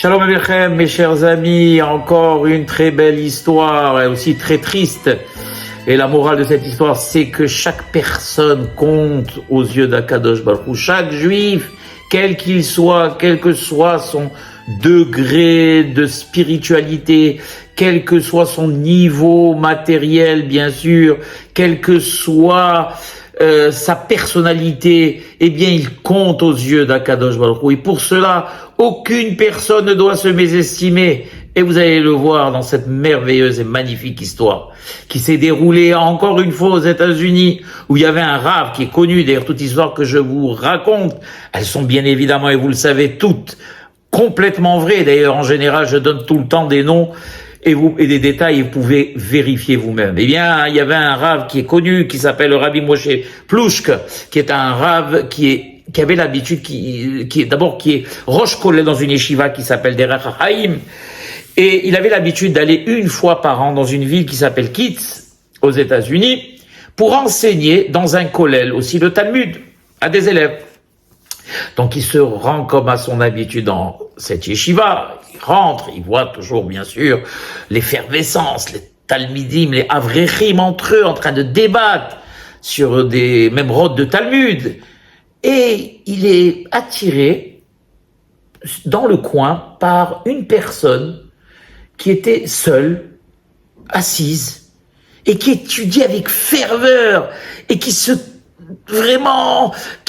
Shalom Aleichem, mes chers amis, encore une très belle histoire, et aussi très triste. Et la morale de cette histoire, c'est que chaque personne compte aux yeux d'Akadosh Baruch Hu. Chaque juif, quel qu'il soit, quel que soit son degré de spiritualité, quel que soit son niveau matériel, bien sûr, quel que soit sa personnalité, eh bien, il compte aux yeux d'Akadosh Baruch Hu. Et pour cela, aucune personne ne doit se mésestimer. Et vous allez le voir dans cette merveilleuse et magnifique histoire qui s'est déroulée encore une fois aux États-Unis, où il y avait un rave qui est connu. D'ailleurs, toute histoire que je vous raconte, elles sont bien évidemment, et vous le savez toutes, complètement vraies. D'ailleurs, en général, je donne tout le temps des noms et des détails, et vous pouvez vérifier vous-même. Eh bien, il y avait un rave qui est connu, qui s'appelle le Rabbi Moshe Plouchk, qui est un rave qui avait l'habitude, qui est Rosh Kollel dans une yeshiva qui s'appelle Derech HaChaim. Et il avait l'habitude d'aller une fois par an dans une ville qui s'appelle Kitz, aux États-Unis, pour enseigner dans un kollel aussi le Talmud à des élèves. Donc il se rend comme à son habitude dans cette yeshiva, il rentre, il voit toujours bien sûr l'effervescence, les talmidim, les avrechim entre eux en train de débattre sur des mêmes rotes de Talmud. Et il est attiré dans le coin par une personne qui était seule, assise, et qui étudiait avec ferveur, et qui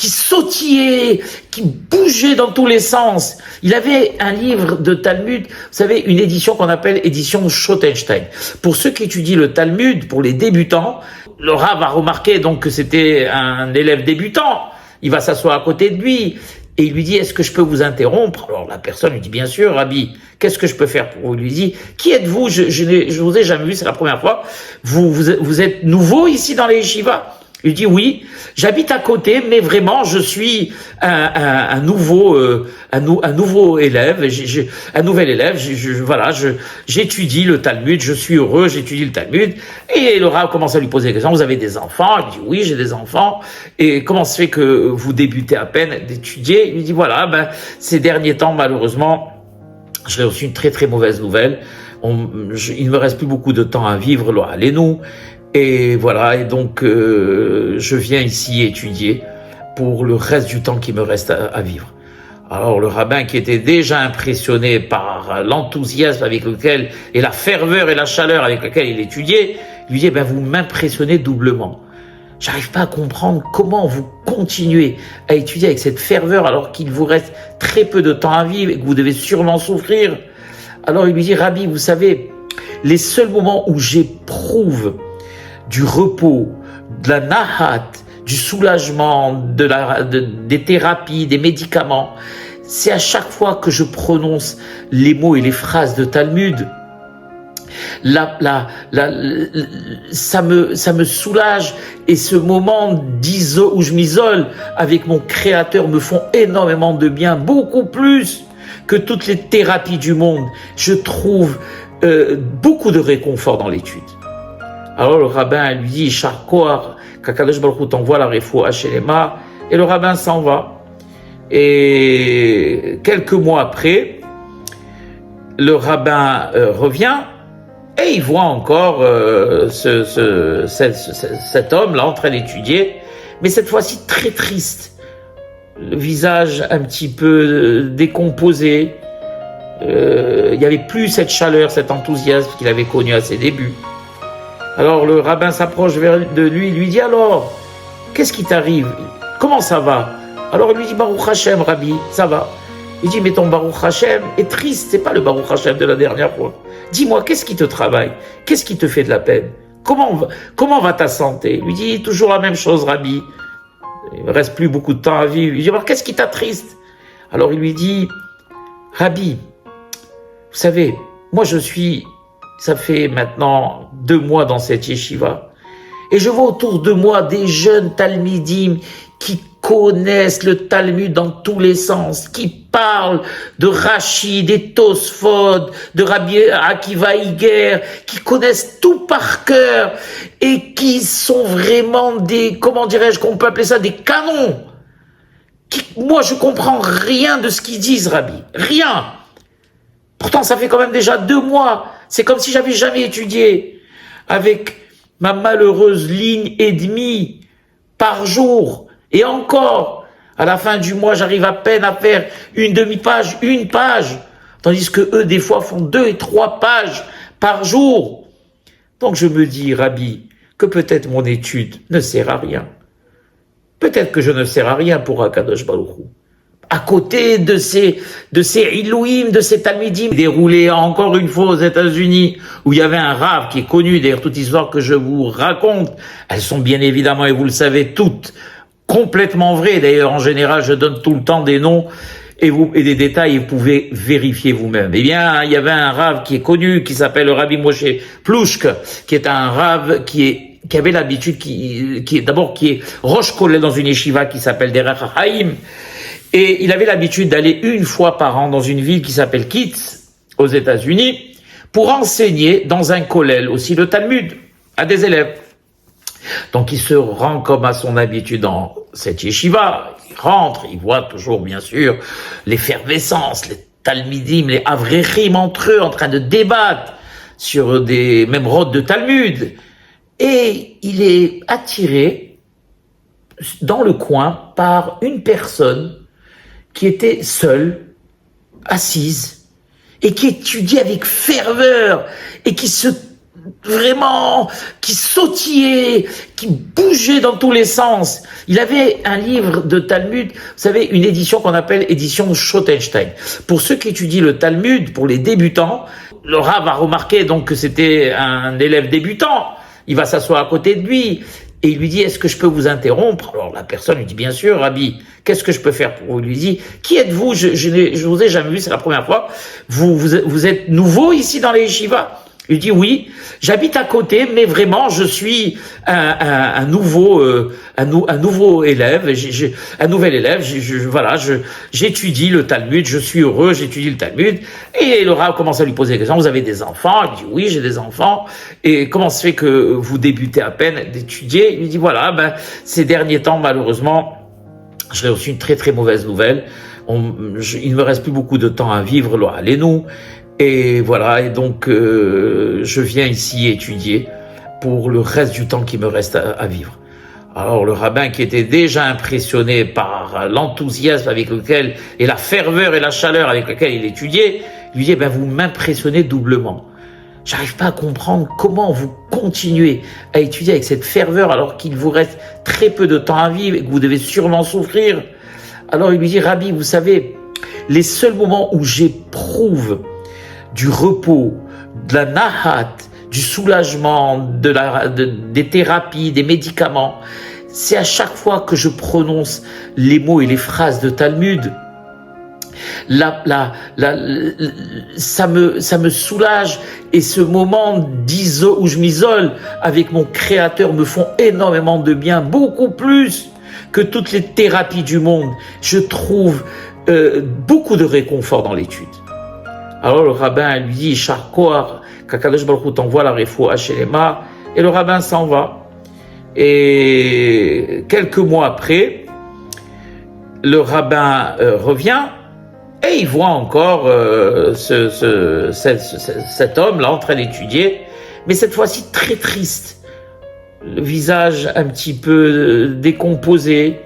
sautillait, qui bougeait dans tous les sens. Il avait un livre de Talmud, vous savez, une édition qu'on appelle édition Schottenstein. Pour ceux qui étudient le Talmud, pour les débutants, le Rav va remarquer donc que c'était un élève débutant. Il va s'asseoir à côté de lui, et il lui dit, est-ce que je peux vous interrompre? Alors la personne lui dit, bien sûr, Rabbi, qu'est-ce que je peux faire pour vous? Il lui dit, qui êtes-vous? Je vous ai jamais vu, c'est la première fois. Vous êtes nouveau ici dans les yeshivas? Il dit, oui, j'habite à côté, mais vraiment, je suis un nouveau élève, un nouvel élève, j'étudie le Talmud, je suis heureux, j'étudie le Talmud. Et le Rav commence à lui poser des questions, vous avez des enfants? Il dit, oui, j'ai des enfants. Et comment se fait que vous débutez à peine d'étudier? Il lui dit, voilà, ces derniers temps, malheureusement, j'ai reçu une très très mauvaise nouvelle. Il ne me reste plus beaucoup de temps à vivre, là, allez-nous. Et voilà, et donc je viens ici étudier pour le reste du temps qui me reste à vivre. Alors le rabbin, qui était déjà impressionné par l'enthousiasme avec lequel, et la ferveur et la chaleur avec laquelle il étudiait, lui dit, vous m'impressionnez doublement. J'arrive pas à comprendre comment vous continuez à étudier avec cette ferveur alors qu'il vous reste très peu de temps à vivre et que vous devez sûrement souffrir. Alors il lui dit, Rabbi, vous savez, les seuls moments où j'éprouve du repos, de la nahat, du soulagement, des thérapies, des médicaments, c'est à chaque fois que je prononce les mots et les phrases de Talmud. Ça me soulage, et ce moment où je m'isole avec mon Créateur me font énormément de bien, beaucoup plus que toutes les thérapies du monde. Je trouve beaucoup de réconfort dans l'étude. Alors le rabbin lui dit, Charkoar, qu'Akadosh Baruch Hu t'envoie la refoua shelema, et le rabbin s'en va. Et quelques mois après, le rabbin revient, et il voit encore cet homme-là en train d'étudier, mais cette fois-ci très triste, le visage un petit peu décomposé. Il n'y avait plus cette chaleur, cet enthousiasme qu'il avait connu à ses débuts. Alors le rabbin s'approche de lui, il lui dit, alors, qu'est-ce qui t'arrive? Comment ça va? Alors il lui dit, Baruch Hashem, Rabbi, ça va. Il dit, mais ton Baruch Hashem est triste, c'est pas le Baruch Hashem de la dernière fois. Dis-moi, qu'est-ce qui te travaille? Qu'est-ce qui te fait de la peine? Comment va ta santé? Il lui dit, toujours la même chose, Rabbi. Il ne reste plus beaucoup de temps à vivre. Il lui dit, alors qu'est-ce qui t'attriste? Alors il lui dit, Rabbi, vous savez, moi ça fait maintenant 2 mois dans cette yeshiva, et je vois autour de moi des jeunes talmidim qui connaissent le Talmud dans tous les sens, qui parlent de Rashi, des Tosfot, de Rabbi Akiva Iger, qui connaissent tout par cœur et qui sont vraiment qu'on peut appeler ça des canons. Moi, je comprends rien de ce qu'ils disent, Rabbi, rien. Pourtant, ça fait quand même déjà 2 mois. C'est comme si j'avais jamais étudié. Avec ma malheureuse ligne et demie par jour. Et encore, à la fin du mois, j'arrive à peine à faire une demi-page, une page. Tandis que eux, des fois, font 2 et 3 pages par jour. Donc je me dis, Rabbi, que peut-être mon étude ne sert à rien. Peut-être que je ne sers à rien pour Akadosh Baruch Hu. À côté de ces Ilouim, de ces Talmidim, déroulés encore une fois aux États-Unis, où il y avait un rave qui est connu, d'ailleurs toute histoire que je vous raconte, elles sont bien évidemment, et vous le savez toutes, complètement vraies. D'ailleurs, en général, je donne tout le temps des noms et des détails, et vous pouvez vérifier vous-même. Eh bien, il y avait un rave qui est connu, qui s'appelle le Rabbi Moshe Plouchk, qui est un rave qui avait l'habitude, qui est Rosh Kollel dans une yeshiva qui s'appelle Derech HaChaim. Et il avait l'habitude d'aller une fois par an dans une ville qui s'appelle Kitz, aux États-Unis, pour enseigner dans un kollel, aussi le Talmud, à des élèves. Donc il se rend comme à son habitude dans cette yeshiva, il rentre, il voit toujours bien sûr l'effervescence, les Talmidim, les Avrechim entre eux en train de débattre sur des mêmes rods de Talmud. Et il est attiré dans le coin par une personne qui était seule, assise, et qui étudiait avec ferveur, et qui sautillait, qui bougeait dans tous les sens. Il avait un livre de Talmud, vous savez, une édition qu'on appelle édition Schottenstein. Pour ceux qui étudient le Talmud, pour les débutants, le Rav va remarquer donc que c'était un élève débutant. Il va s'asseoir à côté de lui, et il lui dit, est-ce que je peux vous interrompre? Alors la personne lui dit, bien sûr, Rabbi, qu'est-ce que je peux faire pour vous? Il lui dit, qui êtes-vous? Je vous ai jamais vu, c'est la première fois. Vous êtes nouveau ici dans les yeshivas? Il dit, oui, j'habite à côté, mais vraiment, je suis un nouveau élève, un nouvel élève, j'étudie le Talmud, je suis heureux, j'étudie le Talmud. Et le Rav commence à lui poser des questions, vous avez des enfants? Il dit, oui, j'ai des enfants. Et comment se fait que vous débutez à peine d'étudier? Il lui dit, voilà, ces derniers temps, malheureusement, j'ai reçu une très très mauvaise nouvelle. Il ne me reste plus beaucoup de temps à vivre, là, allez-nous. Et voilà, et donc je viens ici étudier pour le reste du temps qui me reste à vivre. Alors le rabbin, qui était déjà impressionné par l'enthousiasme avec lequel, et la ferveur et la chaleur avec laquelle il étudiait, lui dit, vous m'impressionnez doublement. J'arrive pas à comprendre comment vous continuez à étudier avec cette ferveur alors qu'il vous reste très peu de temps à vivre et que vous devez sûrement souffrir. Alors il lui dit, Rabbi, vous savez, les seuls moments où j'éprouve du repos, de la nahat, du soulagement, des thérapies, des médicaments, c'est à chaque fois que je prononce les mots et les phrases de Talmud. Ça me soulage, et ce moment où je m'isole avec mon Créateur me font énormément de bien, beaucoup plus que toutes les thérapies du monde. Je trouve beaucoup de réconfort dans l'étude. Alors le rabbin lui dit, Charkoar, qu'Akadosh Baruch Hu t'envoie la refoua shelema, et le rabbin s'en va. Et quelques mois après, le rabbin revient, et il voit encore cet homme-là en train d'étudier, mais cette fois-ci très triste, le visage un petit peu décomposé.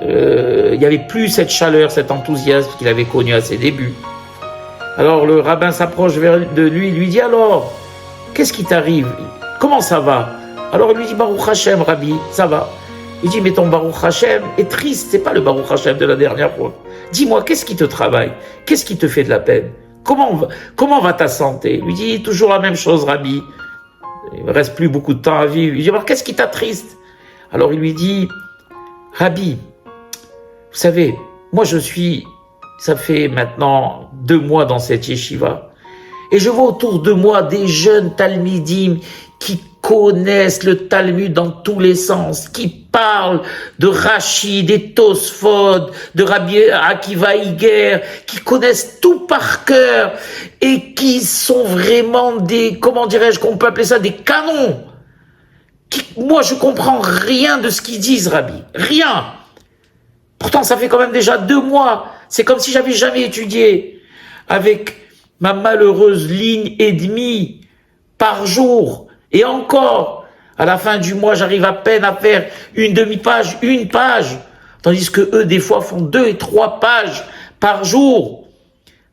Il n'y avait plus cette chaleur, cet enthousiasme qu'il avait connu à ses débuts. Alors le rabbin s'approche de lui, il lui dit, alors, qu'est-ce qui t'arrive? Comment ça va? Alors il lui dit, Baruch Hashem, Rabbi, ça va. Il dit, mais ton Baruch Hashem est triste, c'est pas le Baruch Hashem de la dernière fois. Dis-moi, qu'est-ce qui te travaille? Qu'est-ce qui te fait de la peine? Comment va ta santé? Il lui dit, toujours la même chose, Rabbi. Il me reste plus beaucoup de temps à vivre. Il lui dit, alors qu'est-ce qui t'attriste? Alors il lui dit, Rabbi, vous savez, moi ça fait maintenant 2 mois dans cette yeshiva, et je vois autour de moi des jeunes talmidim qui connaissent le Talmud dans tous les sens, qui parlent de Rashi, des Tosfot, de Rabbi Akiva Iger, qui connaissent tout par cœur et qui sont vraiment qu'on peut appeler ça des canons. Moi, je comprends rien de ce qu'ils disent, Rabbi, rien. Pourtant, ça fait quand même déjà 2 mois. C'est comme si j'avais jamais étudié avec ma malheureuse ligne et demie par jour. Et encore, à la fin du mois, j'arrive à peine à faire une demi-page, une page. Tandis que eux, des fois, font 2 et 3 pages par jour.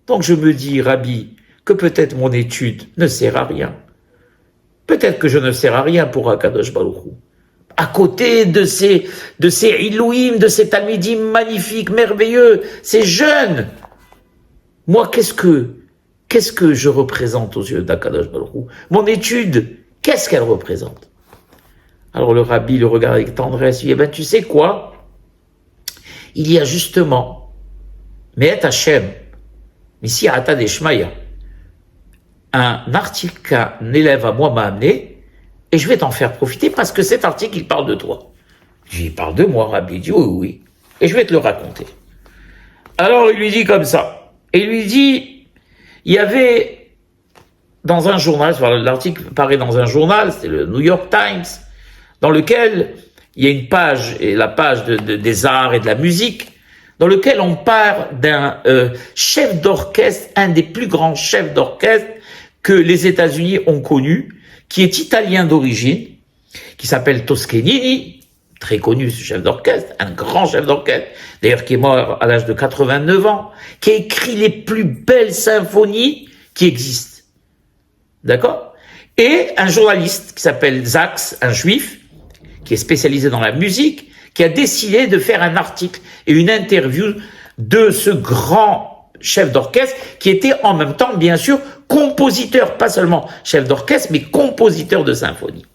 Donc je me dis, Rabbi, que peut-être mon étude ne sert à rien. Peut-être que je ne sers à rien pour Akadosh Baruch Hu. À côté de ces Ilouim, de ces Talmidim magnifiques, merveilleux, ces jeunes. Moi, qu'est-ce que je représente aux yeux d'Akadosh Baruch Hu? Mon étude, qu'est-ce qu'elle représente? Alors le Rabbi le regarde avec tendresse, il dit, tu sais quoi? Il y a justement, Me'et Hashem, ici à Ata Deshmaya, un article qu'un élève à moi m'a amené, et je vais t'en faire profiter parce que cet article, il parle de toi. Il parle de moi, Rabbi. Il dit oui. Et je vais te le raconter. Alors il lui dit comme ça. Et il lui dit, il y avait dans un journal, l'article paraît dans un journal, c'est le New York Times, dans lequel il y a une page, et la page des arts et de la musique, dans lequel on parle d'un chef d'orchestre, un des plus grands chefs d'orchestre que les États-Unis ont connu, qui est italien d'origine, qui s'appelle Toscanini, très connu ce chef d'orchestre, un grand chef d'orchestre, d'ailleurs qui est mort à l'âge de 89 ans, qui a écrit les plus belles symphonies qui existent. D'accord? Et un journaliste qui s'appelle Sachs, un juif, qui est spécialisé dans la musique, qui a décidé de faire un article et une interview de ce grand chef d'orchestre, qui était en même temps, bien sûr, compositeur, pas seulement chef d'orchestre, mais compositeur de symphonie.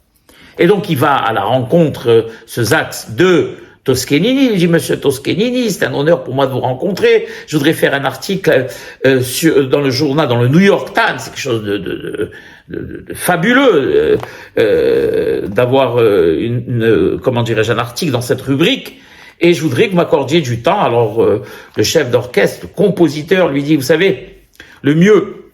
Et donc, il va à la rencontre, ce Sachs, de Toscanini. Il dit, monsieur Toscanini, c'est un honneur pour moi de vous rencontrer. Je voudrais faire un article dans le journal, dans le New York Times. C'est quelque chose de fabuleux d'avoir comment dirais-je, un article dans cette rubrique. Et je voudrais que vous m'accordiez du temps. Alors, le chef d'orchestre, le compositeur, lui dit, vous savez, le mieux,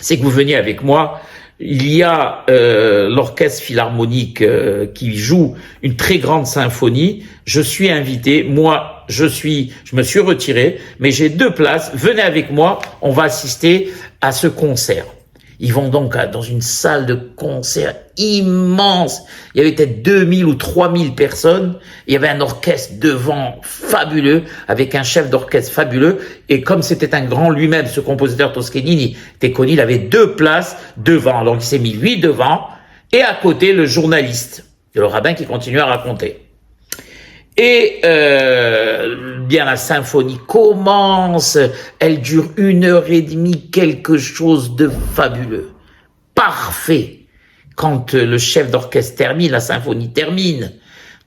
c'est que vous veniez avec moi. Il y a l'orchestre philharmonique qui joue une très grande symphonie. Je suis invité. Moi, je me suis retiré, mais j'ai 2 places. Venez avec moi. On va assister à ce concert. Ils vont donc dans une salle de concert immense. Il y avait peut-être 2000 ou 3000 personnes. Il y avait un orchestre devant fabuleux, avec un chef d'orchestre fabuleux. Et comme c'était un grand lui-même, ce compositeur Toscanini était connu, il avait 2 places devant. Alors il s'est mis lui devant, et à côté le journaliste, et le rabbin qui continue à raconter. Et bien la symphonie commence, elle dure 1h30, quelque chose de fabuleux, parfait. Quand le chef d'orchestre termine, la symphonie termine,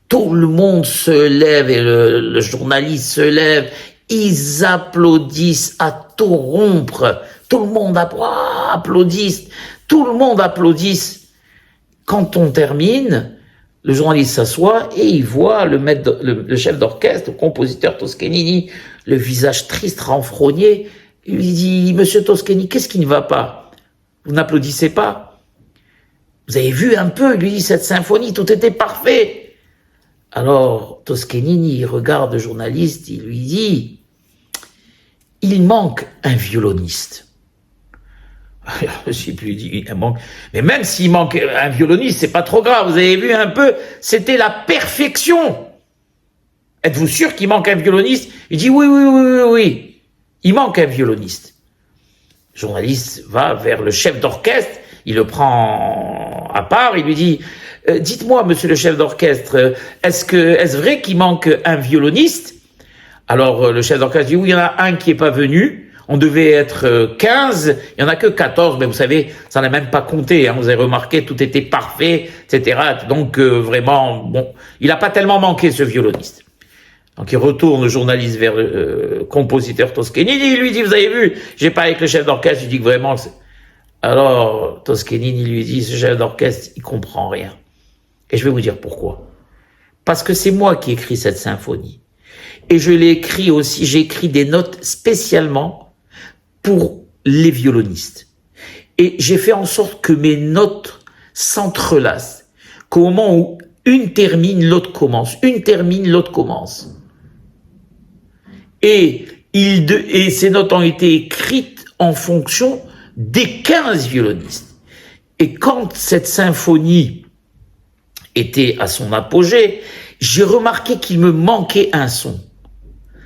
tout le monde se lève et le journaliste se lève, ils applaudissent à tout rompre, tout le monde applaudit, tout le monde applaudit. Quand on termine, le journaliste s'assoit et il voit le chef d'orchestre, le compositeur Toscanini, le visage triste, renfrogné. Il lui dit, monsieur Toscanini, qu'est-ce qui ne va pas? Vous n'applaudissez pas? Vous avez vu un peu, il lui dit, cette symphonie, tout était parfait. Alors, Toscanini, il regarde le journaliste, il lui dit, il manque un violoniste. Je sais plus, il manque. Mais même s'il manque un violoniste, c'est pas trop grave. Vous avez vu un peu, c'était la perfection. Êtes-vous sûr qu'il manque un violoniste? Il dit oui. Il manque un violoniste. Le journaliste va vers le chef d'orchestre, il le prend à part, il lui dit, dites-moi, monsieur le chef d'orchestre, est-ce vrai qu'il manque un violoniste? Alors le chef d'orchestre dit oui, il y en a un qui est pas venu. On devait être 15, il y en a que 14, mais vous savez, ça n'a même pas compté, hein, vous avez remarqué, tout était parfait, etc. Donc vraiment, bon, il n'a pas tellement manqué ce violoniste. Donc il retourne le journaliste vers le compositeur Toscanini, il lui dit, vous avez vu, j'ai parlé avec le chef d'orchestre, il dit que vraiment, alors Toscanini lui dit, ce chef d'orchestre, il comprend rien. Et je vais vous dire pourquoi. Parce que c'est moi qui ai écrit cette symphonie. Et je l'ai écrit aussi, j'ai écrit des notes spécialement pour les violonistes. Et j'ai fait en sorte que mes notes s'entrelacent, qu'au moment où une termine, l'autre commence, une termine, l'autre commence. Et ces notes ont été écrites en fonction des 15 violonistes. Et quand cette symphonie était à son apogée, j'ai remarqué qu'il me manquait un son.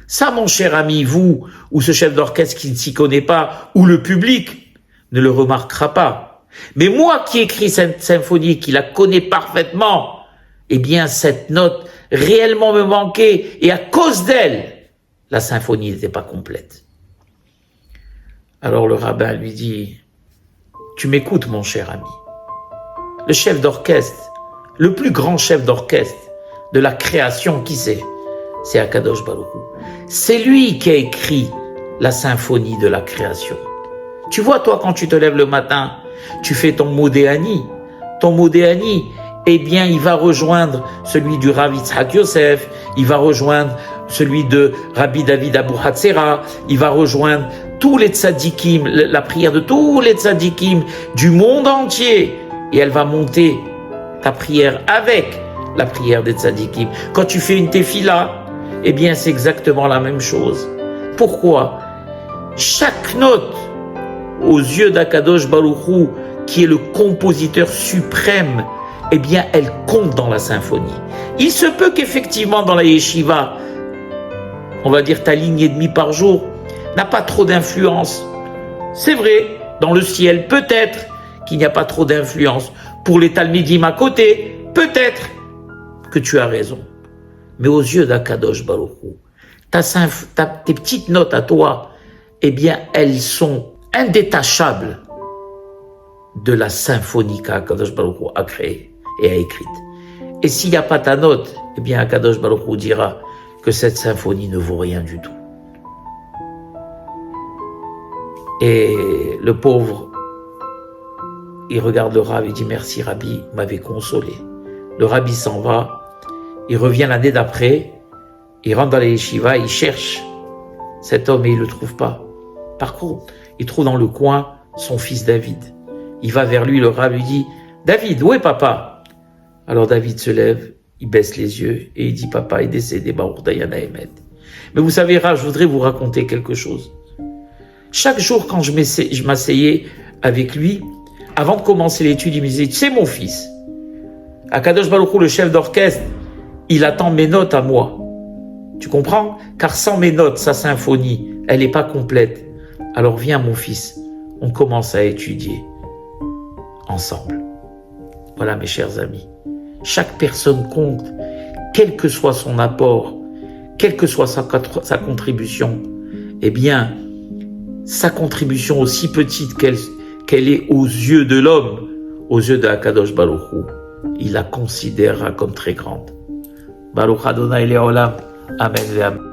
Ça, mon cher ami, vous, ou ce chef d'orchestre qui ne s'y connaît pas, ou le public, ne le remarquera pas. Mais moi qui écris cette symphonie, qui la connais parfaitement, eh bien, cette note réellement me manquait, et à cause d'elle, la symphonie n'était pas complète. Alors le rabbin lui dit, tu m'écoutes, mon cher ami. Le chef d'orchestre, le plus grand chef d'orchestre de la création, qui c'est Akadosh Baruch Hu. C'est lui qui a écrit la symphonie de la création. Tu vois, toi, quand tu te lèves le matin, tu fais ton Modéani. Ton Modéani, eh bien, il va rejoindre celui du Rav Yitzhak Yosef, il va rejoindre celui de Rabbi David Abou Hatzera, il va rejoindre tous les tzadikim, la prière de tous les tzadikim du monde entier. Et elle va monter ta prière avec la prière des tzadikim. Quand tu fais une tefila, eh bien, c'est exactement la même chose. Pourquoi? Chaque note, aux yeux d'Akadosh Baruch Hu, qui est le compositeur suprême, eh bien, elle compte dans la symphonie. Il se peut qu'effectivement, dans la yeshiva, on va dire ta ligne et demie par jour, n'a pas trop d'influence. C'est vrai, dans le ciel, peut-être qu'il n'y a pas trop d'influence. Pour les talmidim à côté, peut-être que tu as raison. Mais aux yeux d'Akadosh Baruch Hu, tes petites notes à toi, eh bien, elles sont indétachables de la symphonie qu'Akadosh Baruch Hu a créée et a écrite. Et s'il n'y a pas ta note, eh bien, Akadosh Baruch Hu dira que cette symphonie ne vaut rien du tout. Et le pauvre, il regarde le Rav et dit « Merci Rabbi, vous m'avez consolé ». Le Rabbi s'en va, il revient l'année d'après, il rentre dans les yeshivas, il cherche cet homme et il ne le trouve pas. Par contre, il trouve dans le coin son fils David. Il va vers lui, le Rav lui dit « David, où est papa ?» Alors David se lève, il baisse les yeux et il dit « Papa est décédé, Baruch Dayana Emet. » Mais vous savez, Rav, je voudrais vous raconter quelque chose. Chaque jour, quand je m'asseyais avec lui, avant de commencer l'étude, il me disait « Tu sais, mon fils, Akadosh Baruch Hu, le chef d'orchestre, il attend mes notes à moi. Tu comprends? Car sans mes notes, sa symphonie, elle n'est pas complète. Alors viens, mon fils, on commence à étudier ensemble. » Voilà, mes chers amis. Chaque personne compte, quel que soit son apport, quelle que soit sa contribution. Eh bien, sa contribution, aussi petite qu'elle est aux yeux de l'homme, aux yeux de Akadosh Baruch Hu, il la considérera comme très grande. Baruch Adonai Leolam. Amen.